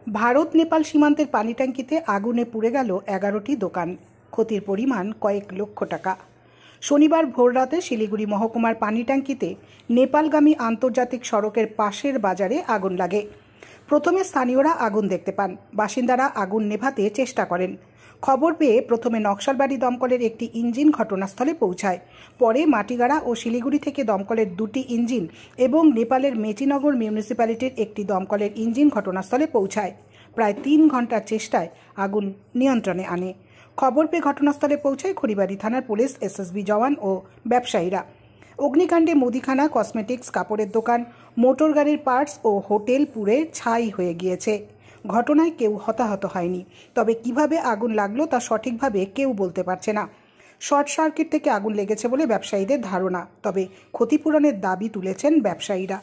ভারত নেপাল সীমান্তের পানি ট্যাঙ্কিতে আগুনে পুড়ে গেল 11টি দোকান। ক্ষতির পরিমাণ কয়েক লক্ষ টাকা। শনিবার ভোররাতে শিলিগুড়ি মহকুমার পানি ট্যাঙ্কিতে নেপালগামী আন্তর্জাতিক সড়কের পাশের বাজারে আগুন লাগে। প্রথমে স্থানীয়রা আগুন দেখতে পান। বাসিন্দারা আগুন নেভাতে চেষ্টা করেন। খবর পেয়ে প্রথমে নকশালবাড়ি দমকলের একটি ইঞ্জিন ঘটনাস্থলে পৌঁছায়। পরে মাটিগাড়া ও শিলিগুড়ি থেকে দমকলের 2টি ইঞ্জিন এবং নেপালের মেচিনগর মিউনিসিপ্যালিটির একটি দমকলের ইঞ্জিন ঘটনাস্থলে পৌঁছায়। প্রায় 3 ঘন্টার চেষ্টায় আগুন নিয়ন্ত্রণে আনে। খবর পেয়ে ঘটনাস্থলে পৌঁছায় খড়িবাড়ি থানার পুলিশ, এসএসবি জওয়ান ও ব্যবসায়ীরা। অগ্নিকাণ্ডে মুদিখানা, কসমেটিক্স, কাপড়ের দোকান, মোটর গাড়ির পার্টস ও হোটেল পুড়ে ছাই হয়ে গিয়েছে। ঘটনায় কেউ হতাহত হয়নি, তবে কিভাবে আগুন লাগলো তা সঠিকভাবে কেউ বলতে পারছে না। শর্ট সার্কিট থেকে আগুন লেগেছে বলে ব্যবসায়ীদের ধারণা, তবে ক্ষতিপূরণের দাবি তুলেছেন ব্যবসায়ীরা।